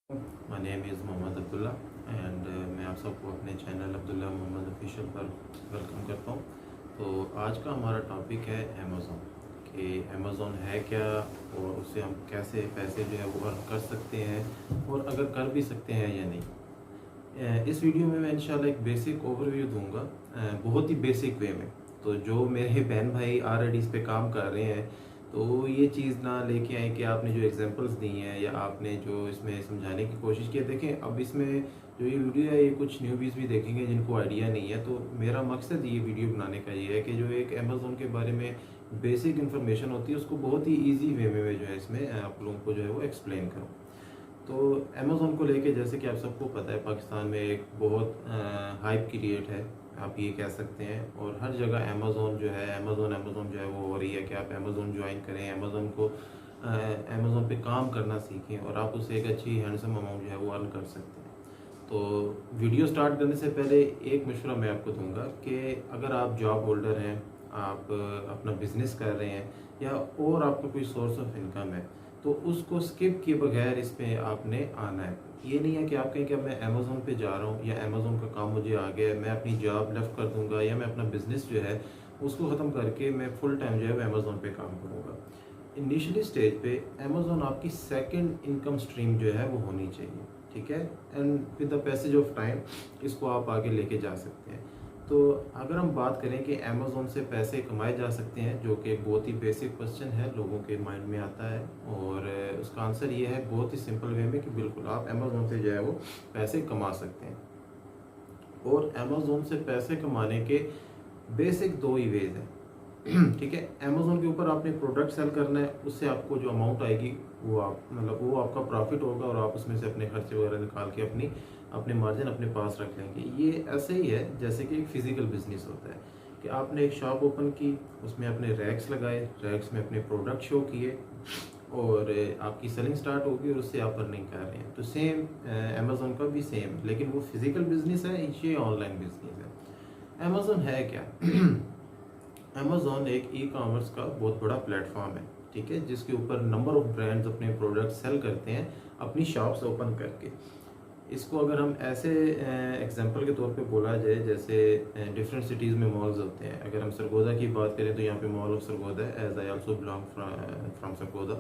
My name is Mohammed Abdullah and मैं आप सबको अपने चैनल अब्दुल्ला मोहम्मद ऑफिशियल पर वेलकम करता हूँ। तो आज का हमारा टॉपिक है अमेज़ॉन कि अमेज़ॉन है क्या और उससे हम कैसे पैसे जो है वो अर्न कर सकते हैं और अगर कर भी सकते हैं या नहीं। इस वीडियो में मैं इंशाल्लाह एक बेसिक ओवरव्यू दूंगा, बहुत ही बेसिक वे में। तो जो मेरे बहन भाई ऑलरेडी इस पे काम कर रहे हैं तो ये चीज़ ना लेके आए कि आपने जो एग्जांपल्स दी हैं या आपने जो इसमें समझाने की कोशिश की है। देखें, अब इसमें जो ये वीडियो है ये कुछ न्यूबीज़ भी देखेंगे जिनको आइडिया नहीं है। तो मेरा मकसद ये वीडियो बनाने का ये है कि जो एक अमेज़ॉन के बारे में बेसिक इन्फॉर्मेशन होती है उसको बहुत ही ईजी वे में जो है इसमें आप लोगों को जो है वो एक्सप्लेन करूँ। तो अमेज़ॉन को लेके जैसे कि आप सबको पता है पाकिस्तान में एक बहुत हाइप क्रिएट है, आप ये कह सकते हैं। और हर जगह अमेज़ॉन जो है अमेज़ॉन जो है वो हो रही है कि आप अमेज़ॉन ज्वाइन करें, अमेज़ॉन को अमेज़ॉन पे काम करना सीखें और आप उससे एक अच्छी हैंडसम अमाउंट जो है वो अर्न कर सकते हैं। तो वीडियो स्टार्ट करने से पहले एक मशवरा मैं आपको दूंगा कि अगर आप जॉब होल्डर हैं, आप अपना बिजनेस कर रहे हैं या और आपका कोई सोर्स ऑफ इनकम है तो उसको स्किप किए बगैर इस पे आपने आना है। ये नहीं है कि आप कहें कि मैं अमेज़ॉन पे जा रहा हूँ या अमेज़ॉन का काम मुझे आ गया है, मैं अपनी जॉब लेफ्ट कर दूंगा या मैं अपना बिजनेस जो है उसको ख़त्म करके मैं फुल टाइम जो है अमेज़ॉन पे काम करूँगा। इनिशियली स्टेज पे अमेज़ॉन आपकी सेकंड इनकम स्ट्रीम जो है वो होनी चाहिए, ठीक है। And with the passage of time इसको आप आगे लेके जा सकते हैं। तो अगर हम बात करें कि अमेज़ॉन से पैसे कमाए जा सकते हैं, जो कि एक बहुत ही बेसिक क्वेश्चन है, लोगों के माइंड में आता है, और उसका आंसर ये है बहुत ही सिंपल वे में कि बिल्कुल आप अमेज़ॉन से जो है वो पैसे कमा सकते हैं। और अमेज़ॉन से पैसे कमाने के बेसिक दो ही वेज हैं ठीक है। अमेज़ॉन के ऊपर आपने प्रोडक्ट सेल करना है, उससे आपको जो अमाउंट आएगी वो आप मतलब वो आपका प्रॉफिट होगा और आप उसमें से अपने खर्चे वगैरह निकाल के अपने मार्जिन अपने पास रख लेंगे। ये ऐसे ही है जैसे कि एक फिजिकल बिजनेस होता है कि आपने एक शॉप ओपन की, उसमें अपने रैक्स लगाए, रैक्स में अपने प्रोडक्ट शो किए और आपकी सेलिंग स्टार्ट होगी और उससे आप अर्निंग कर रहे हैं। तो सेम अमेज़ॉन का भी सेम, लेकिन वो फिजिकल बिजनेस है, ये ऑनलाइन बिजनेस है। अमेज़ॉन है क्या अमेज़ॉन एक ई कॉमर्स का बहुत बड़ा प्लेटफॉर्म है, ठीक है, जिसके ऊपर नंबर ऑफ ब्रांड्स अपने प्रोडक्ट सेल करते हैं अपनी शॉप्स ओपन करके। इसको अगर हम ऐसे एग्जांपल के तौर पे बोला जाए, जैसे डिफरेंट सिटीज़ में मॉल्स होते हैं। अगर हम सरगोदा की बात करें तो यहाँ पे मॉल ऑफ सरगोदा है, as I also belong from Sargodha.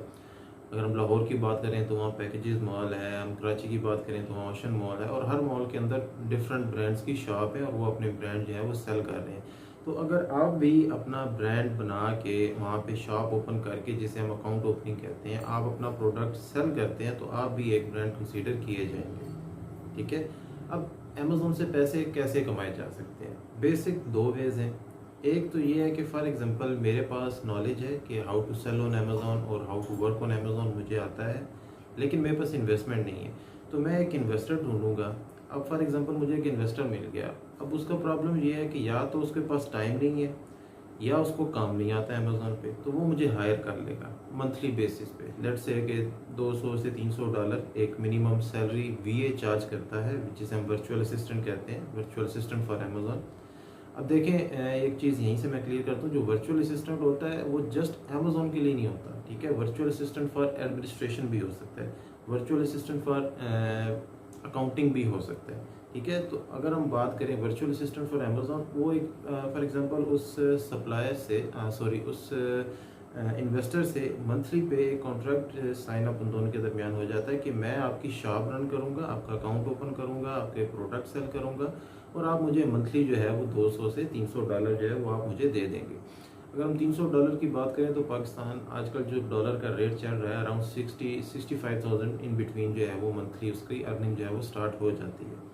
अगर हम लाहौर की बात करें तो वहाँ पैकेजेस मॉल है, हम कराची की बात करें तो वहाँ ओशन मॉल है, और हर मॉल के अंदर डिफरेंट ब्रांड्स की शॉप है और वो अपने ब्रांड जो है वो सेल कर रहे हैं। तो अगर आप भी अपना ब्रांड बना के वहाँ पे शॉप ओपन करके, जिसे हम अकाउंट ओपनिंग कहते हैं, आप अपना प्रोडक्ट सेल करते हैं तो आप भी एक ब्रांड कंसीडर किए जाएंगे, ठीक है। अब अमेज़ॉन से पैसे कैसे कमाए जा सकते हैं? बेसिक दो वेज हैं। एक तो ये है कि फॉर एग्जांपल मेरे पास नॉलेज है कि how to sell on Amazon और how to work on Amazon मुझे आता है, लेकिन मेरे पास इन्वेस्टमेंट नहीं है, तो मैं एक इन्वेस्टर ढूंढूंगा। अब फॉर एग्जांपल मुझे एक इन्वेस्टर मिल गया, अब उसका प्रॉब्लम ये है कि या तो उसके पास टाइम नहीं है या उसको काम नहीं आता है अमेज़ॉन पे, तो वो मुझे हायर कर लेगा मंथली बेसिस पे। लेट्स से कि $200 से $300 एक मिनिमम सैलरी वीए चार्ज करता है, जिसे हम वर्चुअल असिस्टेंट कहते हैं, वर्चुअल असिस्टेंट फॉर अमेज़ॉन। अब देखें, एक चीज़ यहीं से मैं क्लियर करता हूँ, जो वर्चुअल असिस्टेंट होता है वो जस्ट अमेज़ॉन के लिए नहीं होता, ठीक है। वर्चुअल असिस्टेंट फॉर एडमिनिस्ट्रेशन भी हो सकता है, वर्चुअल असिस्टेंट फॉर अकाउंटिंग भी हो सकता है, ठीक है। तो अगर हम बात करें वर्चुअल असिस्टेंट फॉर अमेज़ॉन, वो एक फॉर एग्जांपल उस सप्लायर से उस इन्वेस्टर से मंथली पे कॉन्ट्रैक्ट साइन अप उन दोनों के दरमियान हो जाता है कि मैं आपकी शॉप रन करूंगा, आपका अकाउंट ओपन करूंगा, आपके प्रोडक्ट सेल करूंगा और आप मुझे मंथली जो है वो $200 से $300 जो है वो आप मुझे दे देंगे। अगर हम $300 की बात करें तो पाकिस्तान आजकल जो डॉलर का रेट चल रहा है अराउंड 65,000 इन बिटवीन जो है वो मंथली उसकी अर्निंग जो है वो स्टार्ट हो जाती है।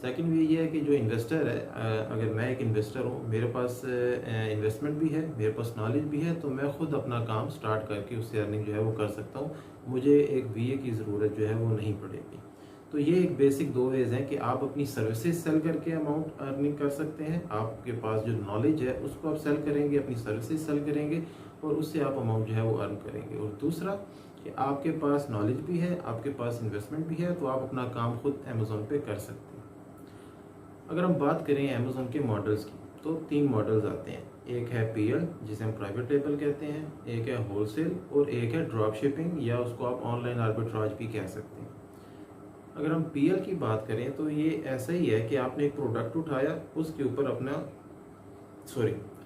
सेकंड वे ये है कि जो इन्वेस्टर है, अगर मैं एक इन्वेस्टर हूँ, मेरे पास इन्वेस्टमेंट भी है, मेरे पास नॉलेज भी है, तो मैं खुद अपना काम स्टार्ट करके उससे अर्निंग जो है वो कर सकता हूँ। मुझे एक वीए की ज़रूरत जो है वो नहीं पड़ेगी। तो ये एक बेसिक दो वेज हैं कि आप अपनी सर्विसेज सेल करके अमाउंट अर्निंग कर सकते हैं। आपके पास जो नॉलेज है उसको आप सेल करेंगे, अपनी सर्विसेज सेल करेंगे और उससे आप अमाउंट जो है वो अर्न करेंगे। और दूसरा कि आपके पास नॉलेज भी है, आपके पास इन्वेस्टमेंट भी है, तो आप अपना काम खुद अमेज़ॉन पे कर सकते हैं। अगर हम बात करें अमेज़ॉन के मॉडल्स की, तो 3 मॉडल्स आते हैं, एक है पीएल जिसे हम प्राइवेट लेबल कहते हैं, एक है होलसेल और एक है ड्रॉप शिपिंग या उसको आप ऑनलाइन आर्बिट्राज भी कह सकते हैं। अगर हम पीएल की बात करें तो ये ऐसा ही है कि आपने एक प्रोडक्ट उठाया, उसके ऊपर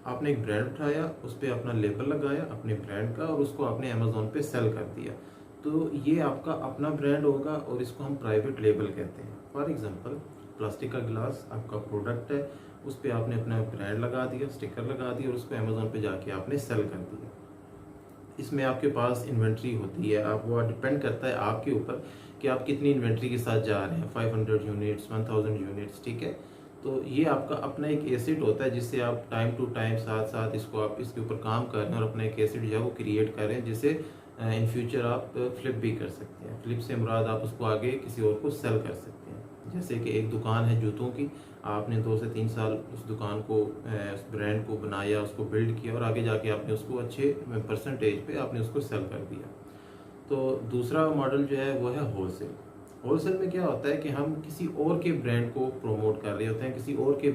आपने एक ब्रांड उठाया, उस पर अपना लेबल लगाया अपने ब्रांड का और उसको आपने अमेजोन पे सेल कर दिया। तो ये आपका अपना ब्रांड होगा और इसको हम प्राइवेट लेबल कहते हैं। फॉर एग्जांपल प्लास्टिक का गिलास आपका प्रोडक्ट है, उस पर आपने अपना ब्रांड लगा दिया, स्टिकर लगा दिया और उसको अमेजोन पे जाके आपने सेल कर दिया। इसमें आपके पास इन्वेंट्री होती है, आप वो डिपेंड करता है आपके ऊपर कि आप कितनी इन्वेंट्री के साथ जा रहे हैं, 500 यूनिट्स, 1000 यूनिट्स, ठीक है। तो ये आपका अपना एक एसेट होता है जिससे आप टाइम टू टाइम साथ साथ इसको आप इसके ऊपर काम कर रहे हैं और अपना एक एसेट जो है वो क्रिएट कर रहे हैं, जिसे इन फ्यूचर आप फ्लिप भी कर सकते हैं। फ्लिप से मुराद आप उसको आगे किसी और को सेल कर सकते हैं। जैसे कि एक दुकान है जूतों की, आपने 2 से 3 साल उस दुकान को, उस ब्रांड को बनाया, उसको बिल्ड किया और आगे जाके आपने उसको अच्छे परसेंटेज पे आपने उसको सेल कर दिया। तो दूसरा मॉडल जो है वो है होलसेल। होलसेल में क्या होता है कि हम किसी और के ब्रांड को प्रमोट कर रहे होते हैं, किसी और के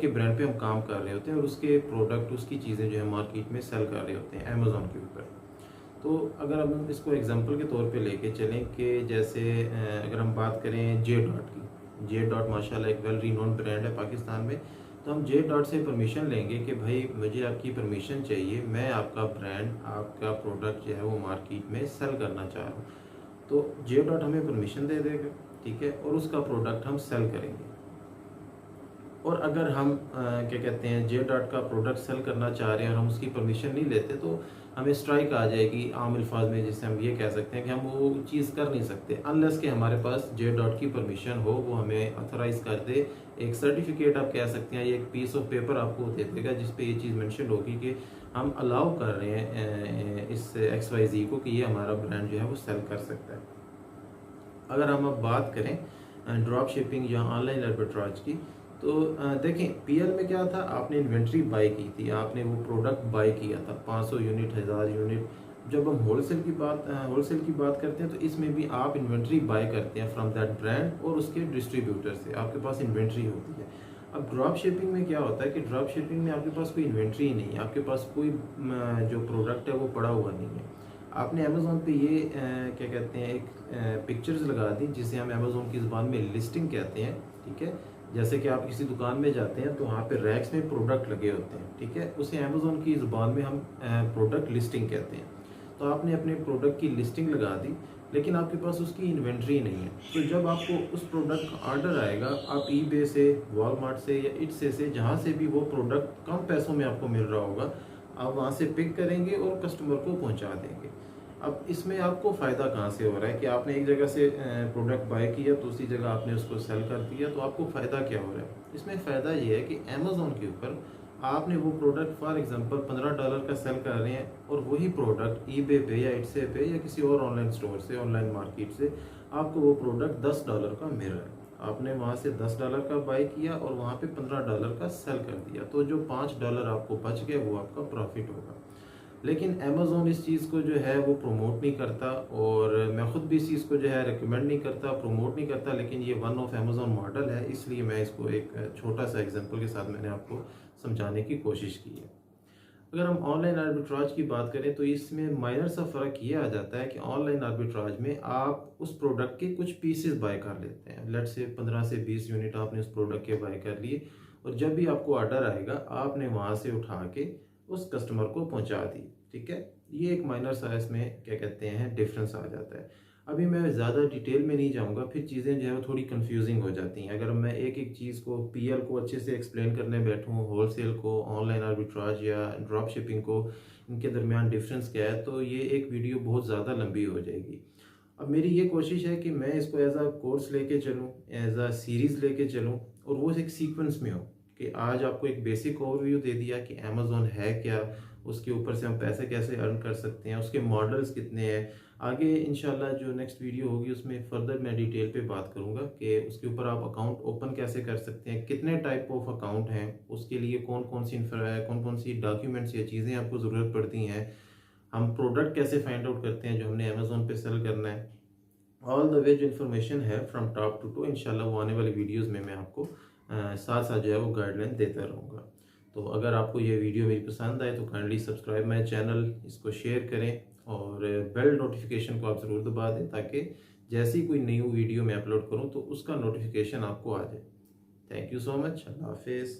ब्रांड पे हम काम कर रहे होते हैं और उसके प्रोडक्ट, उसकी चीज़ें जो है मार्केट में सेल कर रहे होते हैं अमेजोन के ऊपर। तो अगर हम इसको एग्जांपल के तौर पे लेके चलें कि जैसे अगर हम बात करें जे डॉट की, जे डॉट माशाल्लाह एक वेल रिनोन ब्रांड है पाकिस्तान में। तो हम जे डॉट से परमिशन लेंगे कि भाई मुझे आपकी परमिशन चाहिए, मैं आपका ब्रांड, आपका प्रोडक्ट जो है वो मार्केट में सेल करना चाह रहा हूँ। तो जे डॉट हमें परमिशन दे देगा, ठीक है, और उसका प्रोडक्ट हम सेल करेंगे। और अगर हम क्या कहते हैं जे डॉट का प्रोडक्ट सेल करना चाह रहे हैं और हम उसकी परमिशन नहीं लेते तो हमें स्ट्राइक आ जाएगी आम अल्फाज में, जिससे हम ये कह सकते हैं कि हम वो चीज़ कर नहीं सकते अनलेस कि हमारे पास जे डॉट की परमिशन हो, वो हमें ऑथराइज कर दे। एक सर्टिफिकेट आप कह सकते हैं, ये एक पीस ऑफ पेपर आपको दे देगा जिसपे ये चीज़ मेंशन होगी कि हम अलाउ कर रहे हैं इस XYZ को कि ये हमारा ब्रांड जो है वो सेल कर सकता है। अगर हम अब बात करें ड्रॉप शिपिंग या ऑनलाइन आर्बिट्राज की, तो देखें पीएल में क्या था, आपने इन्वेंट्री बाई की थी, आपने वो प्रोडक्ट बाई किया था 500 यूनिट, 1000 यूनिट। जब हम होलसेल की बात करते हैं तो इसमें भी आप इन्वेंट्री बाय करते हैं फ्रॉम दैट ब्रांड और उसके डिस्ट्रीब्यूटर से, आपके पास इन्वेंट्री होती है। अब ड्रॉप शिपिंग में क्या होता है कि ड्रॉप शिपिंग में आपके पास कोई इन्वेंट्री नहीं है, आपके पास कोई जो प्रोडक्ट है वो पड़ा हुआ नहीं है। आपने अमेजोन पे ये क्या कहते हैं एक पिक्चर्स लगा दी जिसे हम अमेजोन की ज़ुबान में लिस्टिंग कहते हैं, ठीक है। जैसे कि आप किसी दुकान में जाते हैं तो वहाँ पे रैक्स में प्रोडक्ट लगे होते हैं, ठीक है, उसे अमेजोन की ज़ुबान में हम प्रोडक्ट लिस्टिंग कहते हैं। तो आपने अपने प्रोडक्ट की लिस्टिंग लगा दी लेकिन आपके पास उसकी इन्वेंट्री नहीं है। तो जब आपको उस प्रोडक्ट का ऑर्डर आएगा, आप ईबे से, वॉलमार्ट से या इट्से से जहाँ से भी वो प्रोडक्ट कम पैसों में आपको मिल रहा होगा, आप वहाँ से पिक करेंगे और कस्टमर को पहुँचा देंगे। अब इसमें आपको फ़ायदा कहाँ से हो रहा है कि आपने एक जगह से प्रोडक्ट बाय किया तो उसी जगह आपने उसको सेल कर दिया, तो आपको फ़ायदा क्या हो रहा है? इसमें फ़ायदा ये है कि अमेज़ोन के ऊपर आपने वो प्रोडक्ट फॉर एग्जांपल $15 का सेल कर रहे हैं और वही प्रोडक्ट ईबे पे या इट्से पे या किसी और ऑनलाइन स्टोर से, ऑनलाइन मार्केट से आपको वो प्रोडक्ट $10 का मिल रहा है। आपने वहाँ से $10 का बाय किया और वहाँ पे $15 का सेल कर दिया, तो जो $5 आपको बच गए वो आपका प्रॉफिट होगा। लेकिन अमेज़ोन इस चीज़ को जो है वो प्रमोट नहीं करता और मैं ख़ुद भी इस चीज़ को जो है रिकमेंड नहीं करता, प्रमोट नहीं करता, लेकिन ये वन ऑफ अमेज़ोन मॉडल है, इसलिए मैं इसको एक छोटा सा एग्जांपल के साथ मैंने आपको समझाने की कोशिश की है। अगर हम ऑनलाइन आर्बिट्राज की बात करें तो इसमें माइनर सा फ़र्क ये आ जाता है कि ऑनलाइन आर्बिट्राज में आप उस प्रोडक्ट के कुछ पीसेस बाय कर लेते हैं। लेट्स से 15 से 20 यूनिट आपने उस प्रोडक्ट के बाय कर लिए और जब भी आपको ऑर्डर आएगा आपने वहाँ से उठा के उस कस्टमर को पहुँचा दी, ठीक है। ये एक माइनर सा इसमें क्या कहते हैं डिफरेंस आ जाता है। अभी मैं ज़्यादा डिटेल में नहीं जाऊंगा, फिर चीज़ें जो है वो थोड़ी कंफ्यूजिंग हो जाती हैं। अगर मैं एक एक चीज़ को पीएल को अच्छे से एक्सप्लेन करने बैठूँ, होलसेल को, ऑनलाइन आर्बिट्राज या ड्रॉप शिपिंग को, इनके दरमियान डिफरेंस क्या है, तो ये एक वीडियो बहुत ज़्यादा लंबी हो जाएगी। अब मेरी ये कोशिश है कि मैं इसको एज अ कोर्स लेके चलूँ, एज अ सीरीज़ लेके चलूँ और वो एक सीक्वेंस में हो कि आज आपको एक बेसिक ओवरव्यू दे दिया कि अमेज़ोन है क्या, उसके ऊपर से हम पैसे कैसे अर्न कर सकते हैं, उसके मॉडल्स कितने हैं। आगे इंशाल्लाह जो नेक्स्ट वीडियो होगी उसमें फर्दर मैं डिटेल पे बात करूंगा कि उसके ऊपर आप अकाउंट ओपन कैसे कर सकते हैं, कितने टाइप ऑफ अकाउंट हैं, उसके लिए कौन कौन सी डॉक्यूमेंट्स या चीज़ें आपको ज़रूरत पड़ती हैं, हम प्रोडक्ट कैसे फाइंड आउट करते हैं जो हमने अमेज़ोन पे सेल करना है। ऑल द वे जो इन्फॉर्मेशन है फ्रॉम टॉप टू इंशाल्लाह वो आने वाली वीडियोज़ में मैं आपको साथ साथ जो है वो गाइडलाइन देता रहूँगा। तो अगर आपको ये वीडियो मेरी पसंद आए तो काइंडली सब्सक्राइब माई चैनल, इसको शेयर करें और बेल नोटिफिकेशन को आप ज़रूर दबा दें ताकि जैसी कोई न्यू वीडियो मैं अपलोड करूं तो उसका नोटिफिकेशन आपको आ जाए। Thank you so much. अल्लाह हाफिज़।